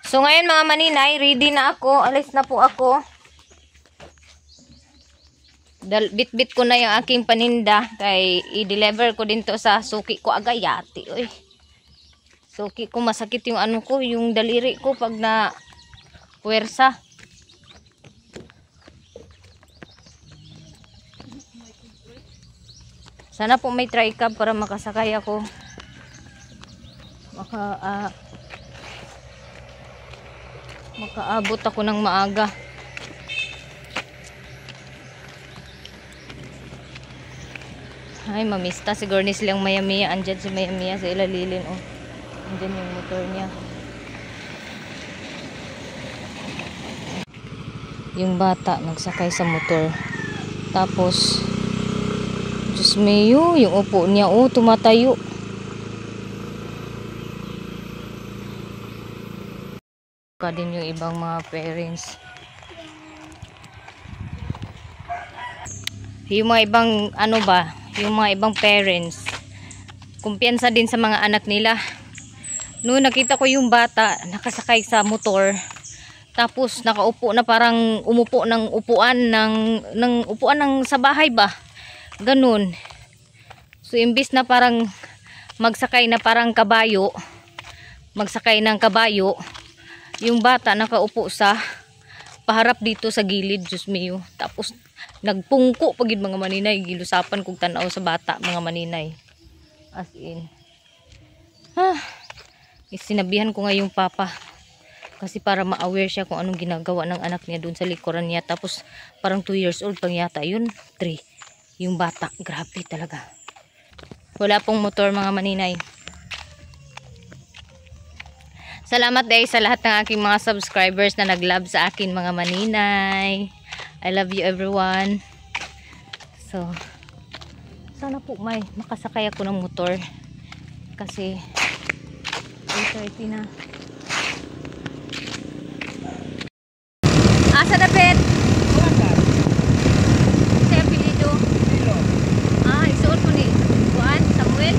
So ngayon mga maninay, ready na ako. Alis na po ako. Bit-bit ko na yung aking paninda. Kay i-deliver ko din to sa suki ko agayati. Uy. Suki ko masakit yung ano ko, yung daliri ko pag na puwersa. Sana po may tricab para makasakay ako. Makaabot ako ng maaga. Ay, mamista. Siguro ni silang maya-maya. Andyan si maya-maya sa ilalilin. Oh. Andyan yung motor niya. Yung bata nagsakay sa motor. Tapos, Diyos mayo, yung upo niya. Oh, tumatayo. Pa din yung ibang mga parents. Yung mga ibang ano ba, yung mga ibang parents kumpiyansa din sa mga anak nila. Noon nakita ko yung bata nakasakay sa motor, tapos nakaupo na parang umupo ng upuan ng upuan ng sa bahay ba, ganun. So imbis na parang magsakay na parang kabayo, magsakay ng kabayo, yung bata nakaupo sa paharap dito sa gilid. Diyos mio. Tapos nagpungko pagid mga maninay, gilusapan kog tanaw sa bata mga maninay. As in. Sinabihan ko nga yung papa kasi para ma-aware siya kung anong ginagawa ng anak niya doon sa likuran niya. Tapos parang 2 years old pang yata yun, 3 yung bata. Grabe talaga. Wala pong motor mga maninay. Salamat dahil sa lahat ng aking mga subscribers na nag-love sa akin mga maninay. I love you everyone. So, sana po may makasakay ako ng motor. Kasi 8:30 na. Asa dapit? Sa apelido. Isuot ko ni Juan Samuel.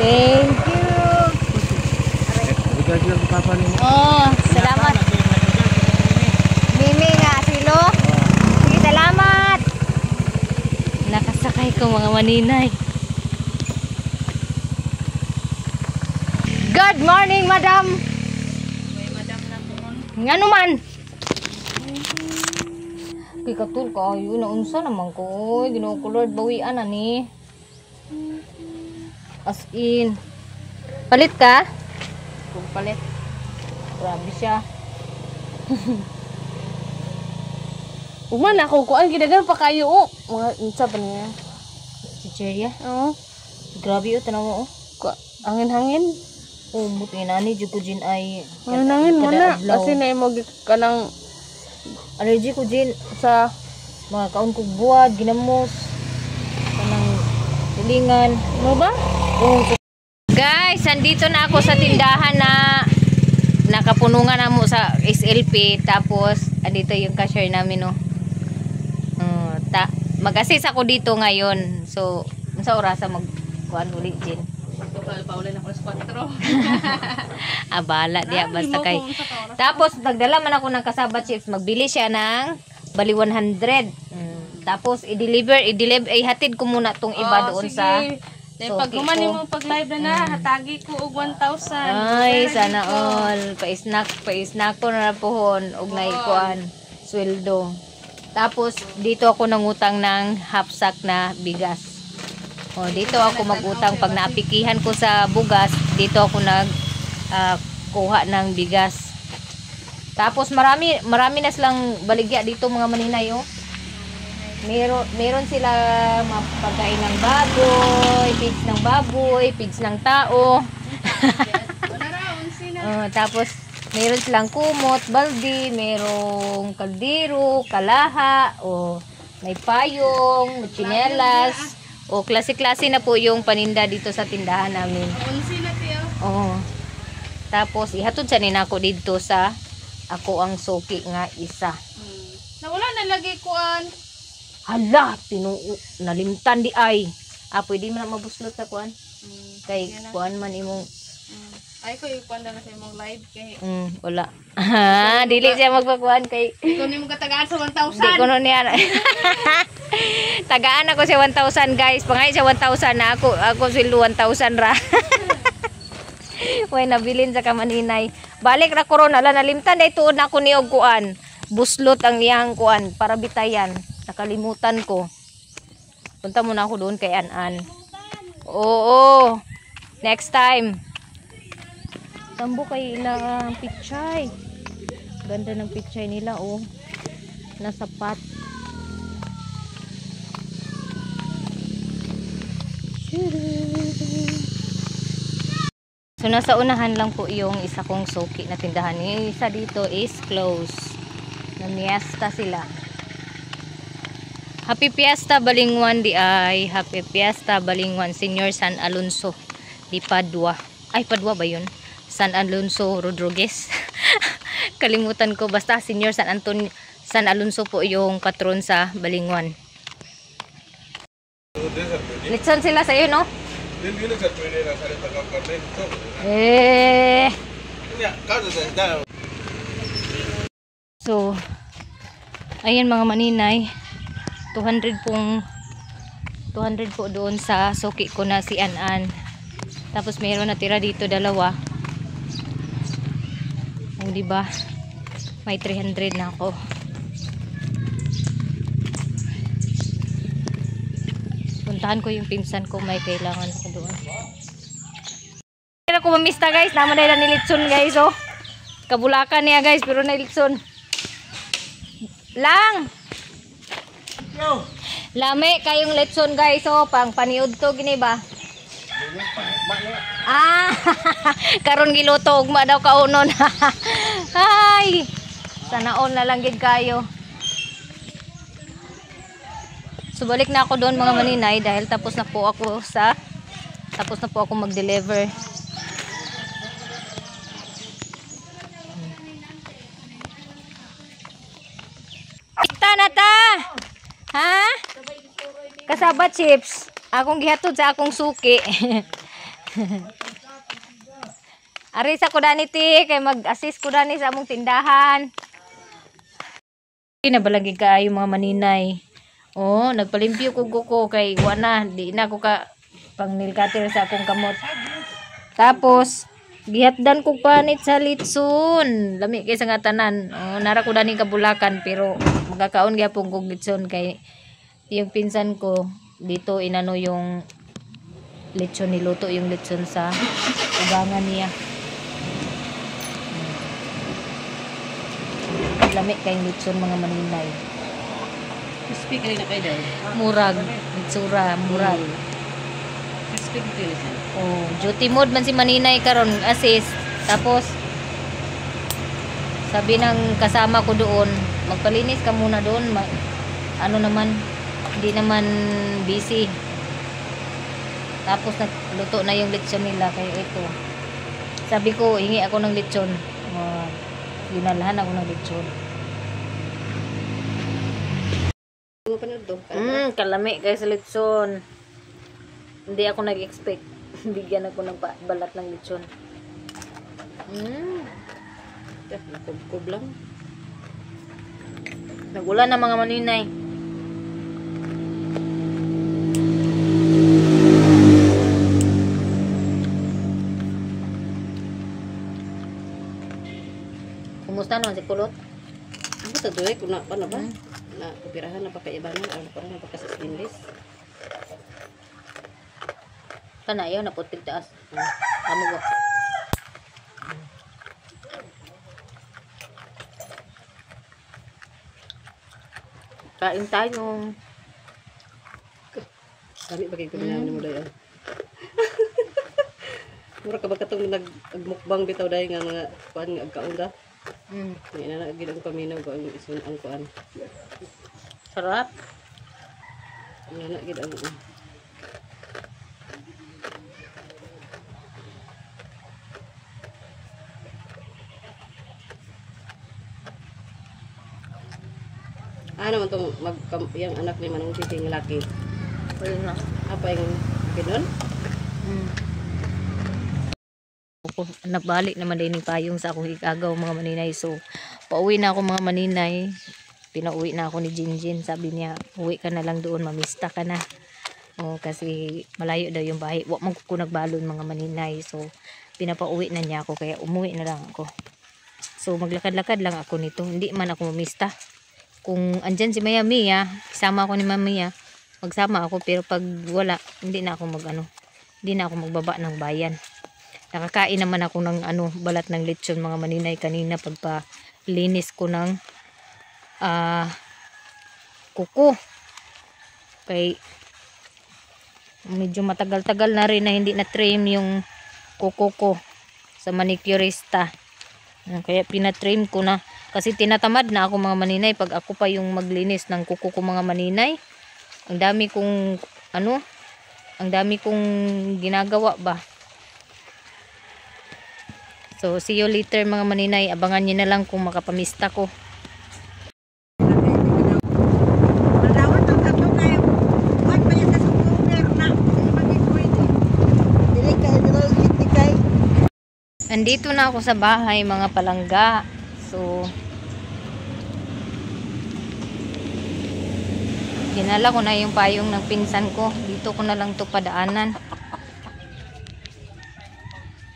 Thank you. Oh, salamat. Mimi nga silo. Sige, salamat. Nakasakay ko mga maninay. Good morning, madam. May madam na po. Ngano man? Kikatul ka ayo na unsa naman ko. Ginoo ko Lord bawian ani. As in. Palit ka? Kung palit. Grabe siya. Uman ako ko ang gidagan pa kayo o. Mga unsa pa niya? Si Cheria? Oo. Grabe o tanaw mo o. Angin-hangin. Oh, buti na ni jud ko jin ay. Angin-hangin mo na. Kasi na mo kanang allergy ko jin sa mga kaon kog buwad, ginamos. Kanang tulingan. mo ba? Oh. Guys, andito na ako sa tindahan na nakapunungan na mo sa SLP. Tapos, andito yung cashier namin, no. Mag-assist ako dito ngayon. So, sa orasa mag-kuhan ulit din. Paulan ako sa 4. Abala diya, basta kay. Tapos, nagdala man ako ng kasaba chips. Magbili siya ng bali 100. Tapos, i-deliver, ay hatid ko muna tong iba doon sige. sa So, pag kumanin mo pag live na hatagi ko og 1,000. Ay, sana all. Pa-snack ko na pohon og naikuan sweldo. Tapos dito ako nangutang ng half sack na bigas. O dito ako magutang pag naapikihan ko sa bugas, dito ako kuha ng bigas. Tapos marami na silang baligya dito mga maninay oh. Meron sila mapagkain ng baboy, pigs ng baboy, pigs ng tao. Tapos, meron silang kumot, baldi, merong kaldero, kalaha, o may payong, tsinelas. O, klase-klase na po yung paninda dito sa tindahan namin. Oo. Tapos, ihatod sa ninako dito sa ako ang suki nga isa. Nawala na lagi kuan. Hala, nalimtan di ay. Pwede mo na mabuslot sa kuan. Kay kuan man imong Ay ko yung kuan na sa imong live kay. Wala. Dili siya magpakuan kay. Ikaw ni mo katagaan sa 1,000. Di ko no niya. Tagaan ako sa 1,000 guys. Pangay sa 1,000 na ako sweldo 1,000 ra. Way nabilin sa kamaninay. Balik ra corona la nalimtan dai tuod na ako ni og kuan. Buslot ang iyang kuan para bitayan. Nakalimutan ko. Punta muna ako doon kay Anan. Oo. Next time. Tambo kay ilang pichay. Ganda ng pichay nila oh. Nasa pot. So nasa unahan lang po yung isa kong suki na tindahan. Yung isa dito is closed. Namiesta sila. Happy Fiesta Balingwan di ay. Happy Fiesta Balingwan Senior San Alonso di Padua. Ay Padua ba yun? San Alonso Rodriguez. Kalimutan ko. Basta Senior San Alonso po yung patron sa Balingwan. Litson sila sa'yo, no? So, ayan mga maninay. 200 po doon sa suki ko na si Anan. Tapos mayroon natira dito dalawa. O diba? May 300 na ako. Puntahan ko yung pinsan ko, may kailangan ako doon. Kaya ako mamista guys, naman na nilitson guys oh. Kabulakan niya guys, pero nilitson. Lang! Lame kayong litson guys oh, pang paniud to gini ba? Karon giluto ugma daw kaunon. Ay. Sana all na lang gid kayo. So balik na ako doon mga maninay dahil tapos na po ako mag-deliver. Kita na ta. Ha? Kasaba chips. Akong gihatod sa akong suki. Ari sa ko dani ti kay mag-assist ko dani sa among tindahan. Kinabalagi kaayo mga maninay. Oh, nagpalimpyo ko kay wala di na ko ka pang nail cutter sa akong kamot. Tapos gihatdan ko panit sa litson. Lami kay sa nga tanan. Oh, nara ko dani kabulakan pero magkakaon gyapon kog litson kay yung pinsan ko dito inano yung lechon, niluto yung lechon sa ugangan niya. Lami kayong lechon mga maninay. Crispy ka rin na kayo daw. Murag, itsura, murag. Crispy ka rin. Oh, duty mode man si maninay karon assist. Tapos sabi ng kasama ko doon, magpalinis ka muna doon. Ano naman, hindi naman busy. Tapos nagluto na yung lechon nila kaya ito. Sabi ko, hingi ako ng lechon. Ginalahan ako ng lechon. Kalami kaya sa lechon. Hindi ako nag-expect. Bigyan ako ng balat ng lechon. Nakubkob lang. Nagulan na mga maninay. Kumusta naman si Kulot? Ano sa doy? Kung na ba? Na kupirahan na pakaibanan. Ano pa rin na pakasastinlis. Kana yun, naputig taas. Amo ba? Kain tayo. Kami bagay ko na mo doy. Mura ka ba katong nagmukbang bitaw dahil nga mga kuan nga agkaunda. Hindi na gid ang paminaw ko ang isun ang kuan. Sarap. Hindi na gid ang ano man tong yung anak ni Manong Titing laki. Ayun na. Apa yung ginon? Nabalik naman din yung payong sa akong igagaw mga maninay. So, pauwi na ako mga maninay. Pinauwi na ako ni Jinjin. Sabi niya, uwi ka na lang doon, mamista ka na. O, kasi malayo daw yung bahay. Huwag mong kukunagbalon mga maninay. So, pinapauwi na niya ako. Kaya umuwi na lang ako. So, maglakad-lakad lang ako nito. Hindi man ako mamista. Kung andyan si Maya Mia, isama ako ni Mia, magsama ako. Pero pag wala, hindi na ako hindi na ako magbaba ng bayan. Nakakain naman ako ng balat ng lechon mga maninay kanina pagpalinis ko ng kuko. Kay medyo matagal-tagal na rin na hindi na trim yung kuko ko sa manicurista. Kaya pinatrim ko na kasi tinatamad na ako mga maninay pag ako pa yung maglinis ng kuko ko mga maninay. Ang dami kong ang dami kong ginagawa ba. So, see you later mga maninay. Abangan nyo na lang kung makapamista ko. Andito na ako sa bahay mga palangga. So, dinala ko na yung payong ng pinsan ko. Dito ko na lang to padaanan.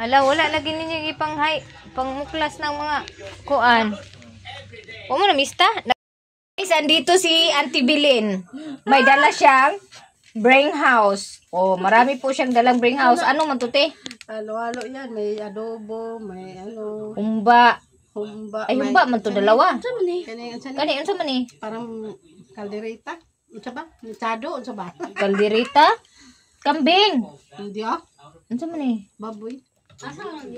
Hala, wala lagi ninyo pangmuklas ng mga kuan. O mo na mista? Guys, andito si Auntie Bilin. May dala siyang bring house. O, marami po siyang dalang bring house. Ano man to, te? Halo-halo yan. May adobo, may Humba. Ay, humba man to dalawa. Kani, unsa man ni? parang kaldereta. Unsa ba? Mechado, unsa ba? Kaldereta? Kambing. Hindi Unsa man ni? baboy.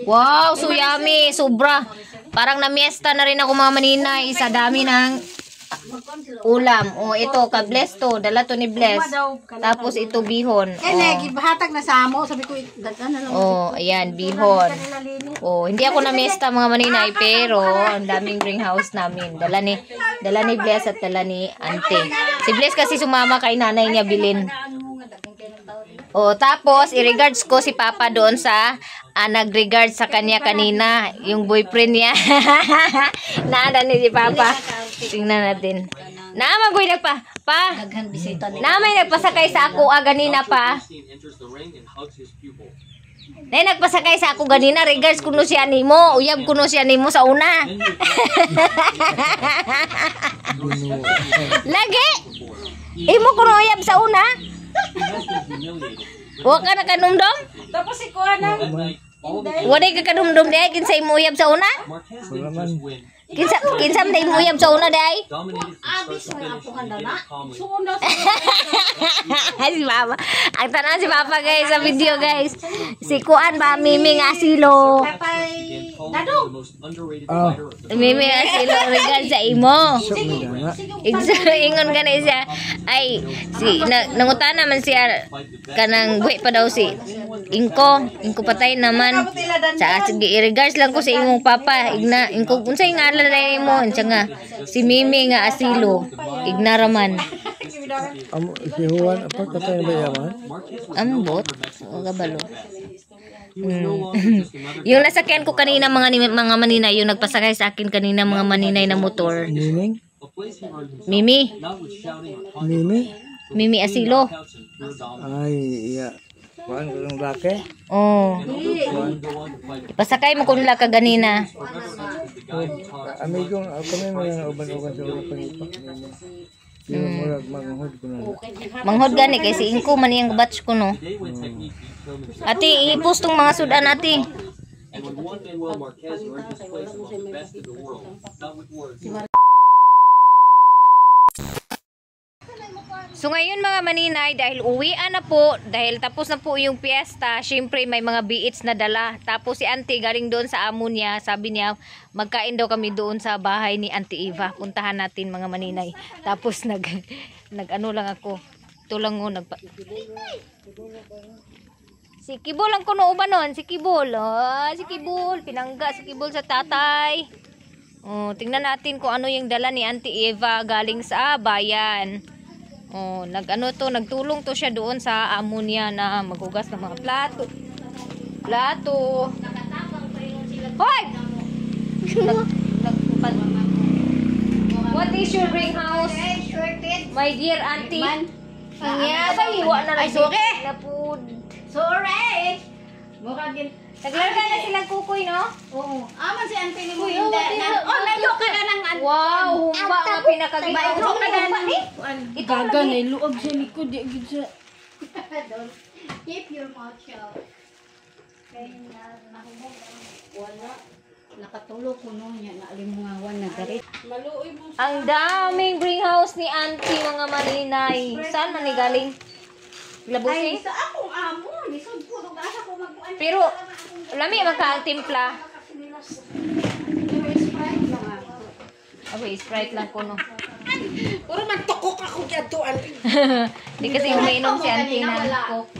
Wow, so yummy, sobra. Parang namiesta na rin ako mga maninay sa dami ng ulam. O ito, ka-bless to. Dala to ni Bless. Tapos ito, bihon. Gibahatag na sa amo. Sabi ko, daghan na lang. Oh, ayan, bihon. Oh, hindi ako namiesta mga maninay, pero ang daming bring house namin. Dala ni Bless at dala ni Ante. Si Bless kasi sumama kay nanay niya bilin. Oh, tapos i-regards ko si Papa doon sa nag-regard sa kanya kanina, yung boyfriend niya. Naada ni si Papa. Tingnan natin. Naamagoy Namay nagpasakay sa ako ganina pa. Nagpasakay sa ako ganina, regards kuno siya nimo, uyab kuno siya nimo sa una. Lagi. Imo kuno uyab sa una. Wa ka na kanumdom? Tapos si Kuana. Wala ka kanumdom day kinsa imo uyab sa una? Kinsa man imo uyab sa una day? Abis mo apuhan daw na. Si Papa. Ang tanan si Papa guys sa video guys. Si Kuan ba Mimi Asilo. Mimi Asilo regard sa imo. Ingon ka na siya. Ay nangutan naman siya kanang buhi pa daw si Inko patay naman. Sa sige i-regards lang ko sa imong papa. Inko unsay ngalan na mo nga si Mimi nga Asilo. Ignaraman. Si Juan, apa katanya ba yaman? Ambot, o gabalo. Yung nasakyan ko kanina mga maninay, yung nagpasakay sa akin kanina mga maninay na motor. Nining? Mimi Asilo. Ay, iya. Kuan yung laki? Oh. Pasakay mo ko nila kaganina. Amigong, kami mga uban-uban sa ulo pangipak. Yung murag manghod ko na. Manghod gani kay si Inko man yung batch ko no. Ati i-post tong mga sudan ati. So ngayon mga maninay, dahil uwian na po, dahil tapos na po yung piyesta, syempre may mga biits na dala. Tapos si auntie galing doon sa amo niya, sabi niya magkain daw kami doon sa bahay ni Auntie Eva. Puntahan natin mga maninay. Tapos nag-ano lang ako. Ito lang ko Si Kibol ang kuno uban nun, si Kibol. Si Kibol, pinangga si Kibol sa tatay. Oh, tingnan natin kung ano yung dala ni Auntie Eva galing sa bayan. Oh, nagtulong to siya doon sa amo niya na maghugas ng mga plato. Hoy! What is your ring house? My dear auntie. Ang yabay, iwa na lang. Sorry! Naglarga na silang kukoy, no? Oo. Aman si auntie ni mo Uy, yung layo ka na ng auntie. Wow, humba nga pinakaginaw. Layo ka na ng Ito lagi. luag siya likod, di agad siya. Keep your mouth shut. Kaya wala. Nakatulog ko no niya na alimungawan na garit. Maluoy mo. Ang daming bring house ni auntie mga maninay. Saan man ni galing? Labusin? Sa akong amo, lisod po nung asa ko magkuan. Pero, lami magka-timpla. Okay, Sprite lang ko, no. Puro magtukok ako dyan. Di kasi umainom si auntie na ko.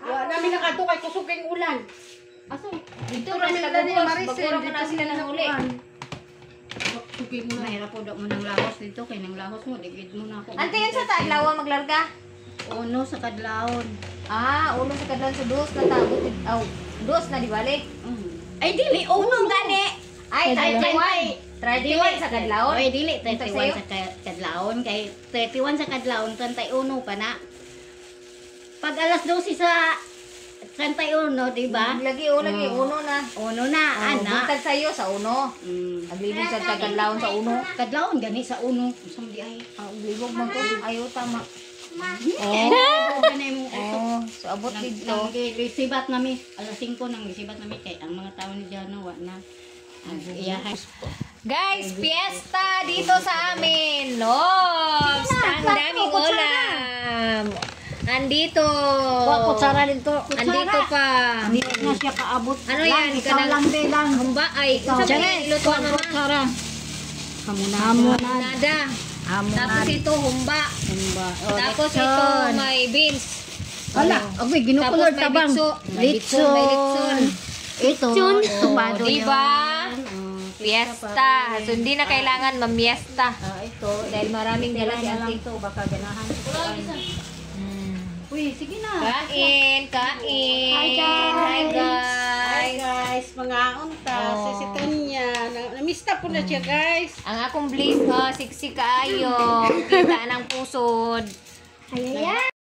Wala namin nakatukay kusuking ulan. Aso, Dito rin sa Bugos, bagura mo na sila ng uli. Suking ulan. mahirap po daw mo ng lahos dito kay ng lahos mo digid mo na ako. Auntie, yun sa Taglawa maglarga? Uno sa kadlawon. Ulo sa kadlan sa dos na tabot. Dos na di bali? Ay dili uno gani. Ay, 31. 31 sa kadlawon. Oy dili Ito 31 sa'yo? sa kadlawon kay 31 sa kadlawon 31 pa na. Pag alas 12 sa 31, di ba? Lagi, uno na. Uno na, ana. Buntag sa'yo sa uno. Naglibog sa kadlawon sa uno. Kadlawon gani sa uno. Usam di ay. Naglibog man ko. Ayaw, tama. Ganay mo So abot dito. nang lisibat nami alas 5 nang lisibat nami kay ang mga tao ni Jano wa na. Iyahan. Guys, fiesta dito sa amin. Loves! Ang daming ulam. Andito. kutsara dito. Andito pa. Hindi na siya kaabot. Ano yan? Kanang lang. humba ay. Sabi niya, iluto ang mama. Kutsara. Nada. Tapos ito, humba. Tapos ito, may beans. Wala. Okay, ginukulor Tapos may tabang. litso. May litson. Ito. Tupado Diba? Fiesta. So, hindi na kailangan mamiesta. Ito. Dahil maraming dala si auntie. Ito. Baka ganahan. Uy, sige na. Kain. Hi, guys. Hi, Hi guys. guys, mga unta, si Tanya. Namista po na siya guys. Ang akong bliss, siksi kaayo. Kita ng pusod.